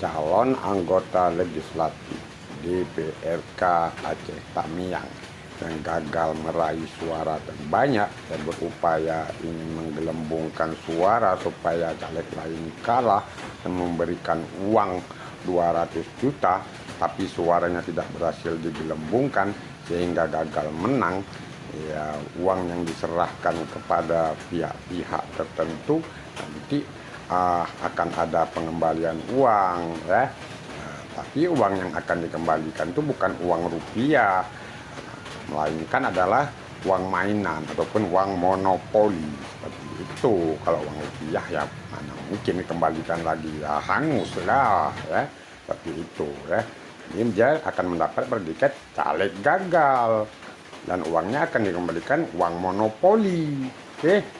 calon anggota legislatif DPRK Aceh Tamiang yang gagal meraih suara terbanyak dan berupaya ingin menggelembungkan suara supaya caleg lain kalah dan memberikan uang 200 juta, tapi suaranya tidak berhasil digelembungkan sehingga gagal menang. Ya, uang yang diserahkan kepada pihak-pihak tertentu nanti akan ada pengembalian uang, ya. Tapi uang yang akan dikembalikan itu bukan uang rupiah, melainkan adalah uang mainan ataupun uang monopoli seperti itu. Kalau uang rupiah ya mana mungkin dikembalikan lagi, ya hangus lah, ya seperti itu, ya. Ini dia akan mendapat predikat caleg gagal dan uangnya akan dikembalikan uang monopoli, oke.